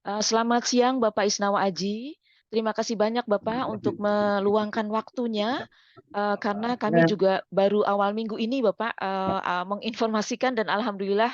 Selamat siang Bapak Isnawa Aji. Terima kasih banyak Bapak untuk meluangkan waktunya karena kami Ya, juga baru awal minggu ini Bapak menginformasikan dan Alhamdulillah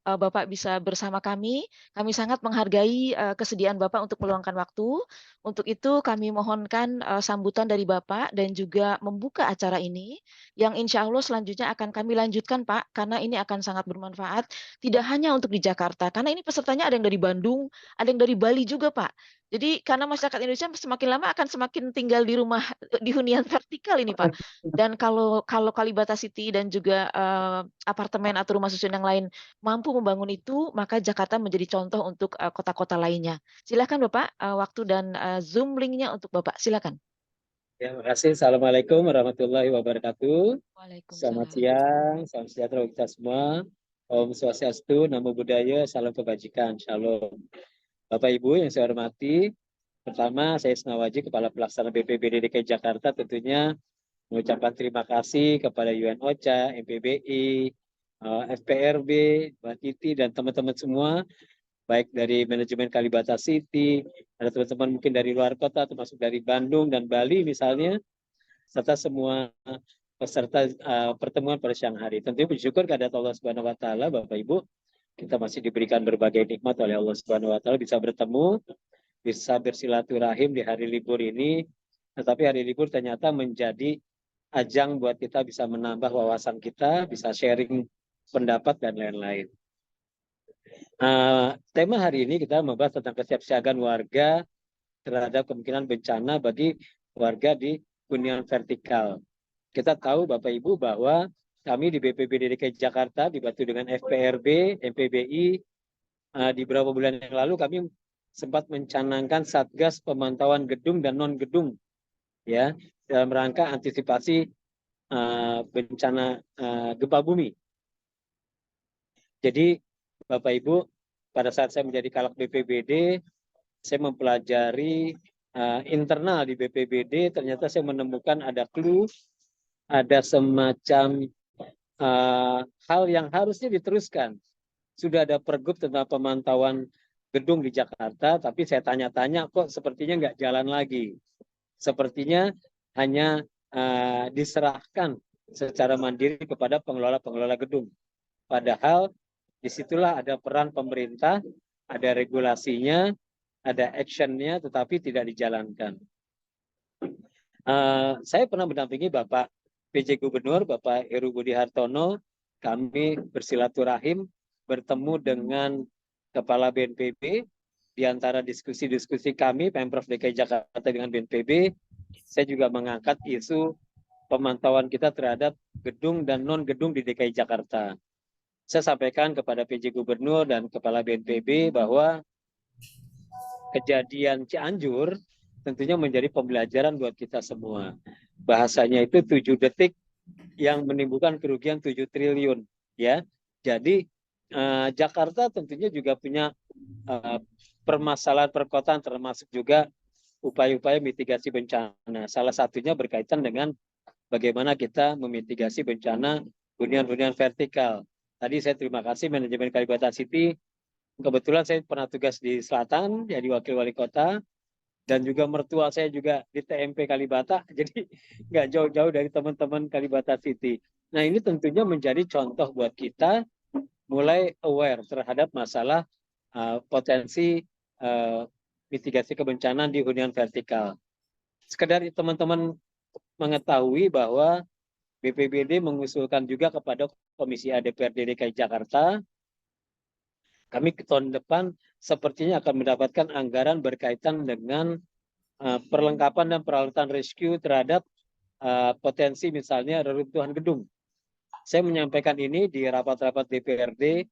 Bapak bisa bersama kami. Kami sangat menghargai kesediaan Bapak untuk meluangkan waktu. Untuk itu kami mohonkan sambutan dari Bapak dan juga membuka acara ini yang insya Allah selanjutnya akan kami lanjutkan Pak karena ini akan sangat bermanfaat tidak hanya untuk di Jakarta karena ini pesertanya ada yang dari Bandung, ada yang dari Bali juga, Pak. Jadi karena masyarakat Indonesia semakin lama akan semakin tinggal di rumah di hunian vertikal ini, Pak. Dan kalau kalau Kalibata City dan juga apartemen atau rumah susun yang lain mampu membangun itu, maka Jakarta menjadi contoh untuk kota-kota lainnya. Silakan Bapak, waktu dan Zoom linknya untuk Bapak. Silakan. terima kasih. Assalamualaikum warahmatullahi wabarakatuh. Selamat Waalaikumsalam. siang, salam sejahtera untuk kita semua. Om Swastiastu, Namo Buddhaya, Salam Kebajikan, Shalom. Bapak Ibu yang saya hormati, pertama saya Isnawaji, Kepala Pelaksana BPBD DKI Jakarta, tentunya mengucapkan terima kasih kepada UN OCHA, MPBI, FPRB, Mbak Titi, dan teman-teman semua baik dari manajemen Kalibata City, ada teman-teman mungkin dari luar kota, termasuk dari Bandung dan Bali misalnya, serta semua peserta pertemuan pada siang hari. Tentunya bersyukur kepada Allah Subhanahu Wa Taala, Bapak Ibu, kita masih diberikan berbagai nikmat oleh Allah Subhanahu Wa Taala, bisa bertemu, bisa bersilaturahim di hari libur ini. Tetapi hari libur ternyata menjadi ajang buat kita bisa menambah wawasan kita, bisa sharing pendapat dan lain-lain. Tema hari ini kita membahas tentang kesiapsiagaan warga terhadap kemungkinan bencana bagi warga di hunian vertikal. Kita tahu Bapak Ibu bahwa kami di BPBD DKI Jakarta dibantu dengan FPRB, MPBI, di beberapa bulan yang lalu kami sempat mencanangkan Satgas Pemantauan Gedung dan Non-Gedung ya dalam rangka antisipasi bencana gempa bumi. Jadi Bapak Ibu, pada saat saya menjadi Kalak BPBD, saya mempelajari internal di BPBD, ternyata saya menemukan ada clue, ada semacam hal yang harusnya diteruskan. Sudah ada pergub tentang pemantauan gedung di Jakarta, tapi saya tanya-tanya kok sepertinya nggak jalan lagi. Sepertinya hanya diserahkan secara mandiri kepada pengelola-pengelola gedung. Padahal disitulah ada peran pemerintah, ada regulasinya, ada actionnya, tetapi tidak dijalankan. Saya pernah mendampingi Bapak PJ Gubernur, Bapak Heru Budi Hartono, kami bersilaturahim, bertemu dengan Kepala BNPB, di antara diskusi-diskusi kami, Pemprov DKI Jakarta dengan BNPB, saya juga mengangkat isu pemantauan kita terhadap gedung dan non-gedung di DKI Jakarta. Saya sampaikan kepada PJ Gubernur dan Kepala BNPB bahwa kejadian Cianjur tentunya menjadi pembelajaran buat kita semua. Bahasanya itu 7 detik yang menimbulkan kerugian 7 triliun. Ya, jadi Jakarta tentunya juga punya permasalahan perkotaan, termasuk juga upaya-upaya mitigasi bencana. Salah satunya berkaitan dengan bagaimana kita memitigasi bencana hunian-hunian vertikal. Tadi saya terima kasih manajemen Kalibata City. Kebetulan saya pernah tugas di selatan, jadi wakil wali kota, dan juga mertua saya juga di TMP Kalibata, jadi nggak jauh-jauh dari teman-teman Kalibata City. Nah ini tentunya menjadi contoh buat kita mulai aware terhadap masalah potensi mitigasi kebencanaan di hunian vertikal. Sekedar teman-teman mengetahui bahwa BPBD mengusulkan juga kepada Komisi A DPRD DKI Jakarta, kami ke tahun depan sepertinya akan mendapatkan anggaran berkaitan dengan perlengkapan dan peralatan rescue terhadap potensi misalnya reruntuhan gedung. Saya menyampaikan ini di rapat-rapat DPRD,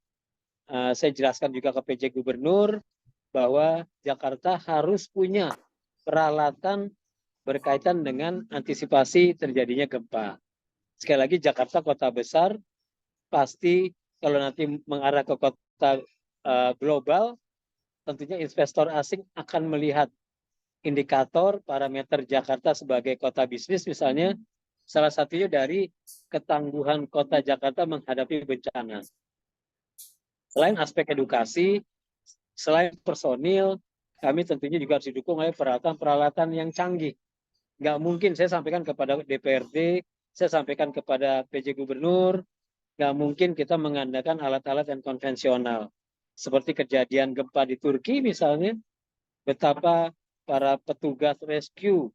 saya jelaskan juga ke PJ Gubernur bahwa Jakarta harus punya peralatan berkaitan dengan antisipasi terjadinya gempa. Sekali lagi Jakarta kota besar, pasti kalau nanti mengarah ke kota global, tentunya investor asing akan melihat indikator parameter Jakarta sebagai kota bisnis misalnya, salah satunya dari ketangguhan kota Jakarta menghadapi bencana. Selain aspek edukasi, selain personil, kami tentunya juga harus didukung oleh peralatan-peralatan yang canggih. Nggak mungkin saya sampaikan kepada DPRD, saya sampaikan kepada PJ Gubernur, nggak mungkin kita mengandalkan alat-alat yang konvensional. Seperti kejadian gempa di Turki misalnya, betapa para petugas rescue,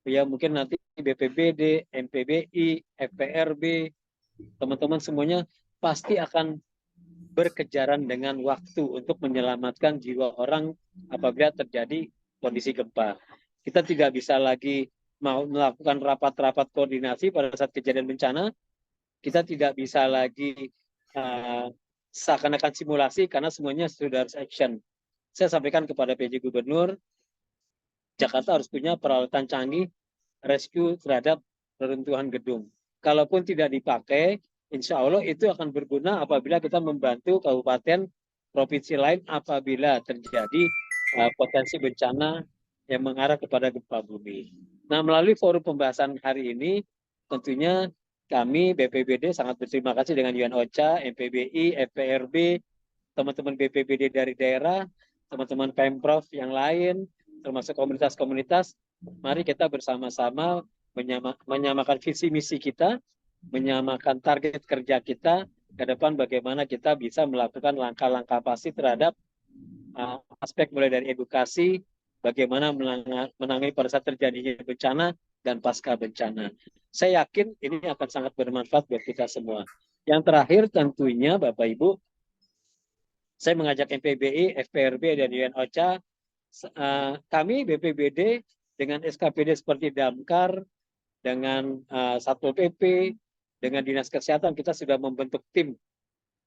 ya mungkin nanti BPBD, MPBI, FPRB, teman-teman semuanya pasti akan berkejaran dengan waktu untuk menyelamatkan jiwa orang apabila terjadi kondisi gempa. Kita tidak bisa lagi mau melakukan rapat-rapat koordinasi pada saat kejadian bencana. Kita tidak bisa lagi seakan-akan simulasi karena semuanya sudah harus action. Saya sampaikan kepada PJ Gubernur, Jakarta harus punya peralatan canggih rescue terhadap reruntuhan gedung. Kalaupun tidak dipakai, insya Allah itu akan berguna apabila kita membantu kabupaten provinsi lain apabila terjadi potensi bencana yang mengarah kepada gempa bumi. Nah, melalui forum pembahasan hari ini, tentunya kami BPBD sangat berterima kasih dengan UNOCHA, MPBI, FPRB, teman-teman BPBD dari daerah, teman-teman Pemprov yang lain, termasuk komunitas-komunitas. Mari kita bersama-sama menyamakan visi misi kita, menyamakan target kerja kita ke depan bagaimana kita bisa melakukan langkah-langkah pasti terhadap aspek mulai dari edukasi, bagaimana menangani pada saat terjadinya bencana dan pasca bencana. Saya yakin ini akan sangat bermanfaat buat kita semua. Yang terakhir tentunya Bapak Ibu, saya mengajak MPBI, FPRB, dan UNOCHA, kami BPBD dengan SKPD seperti Damkar, dengan Satpol PP, dengan Dinas Kesehatan, kita sudah membentuk tim,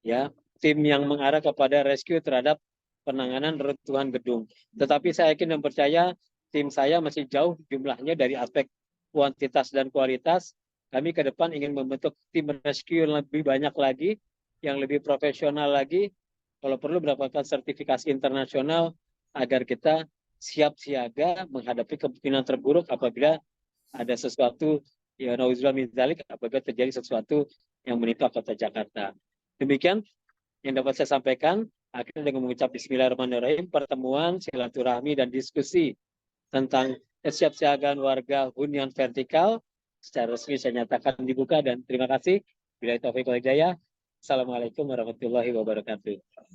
ya, tim yang mengarah kepada rescue terhadap penanganan reruntuhan gedung. Tetapi saya yakin dan percaya tim saya masih jauh jumlahnya dari aspek kuantitas dan kualitas. Kami ke depan ingin membentuk tim rescue yang lebih banyak lagi, yang lebih profesional lagi, kalau perlu mendapatkan sertifikasi internasional agar kita siap siaga menghadapi kemungkinan terburuk apabila ada sesuatu, ya nauzubillah min dzalik, apabila terjadi sesuatu yang menimpa kota Jakarta. Demikian yang dapat saya sampaikan. Akhirnya dengan mengucap Bismillahirrahmanirrahim, pertemuan silaturahmi dan diskusi tentang kesiapsiagaan warga hunian vertikal secara resmi saya nyatakan dibuka, dan terima kasih. Bila taufiq wal hidayah. Assalamualaikum warahmatullahi wabarakatuh.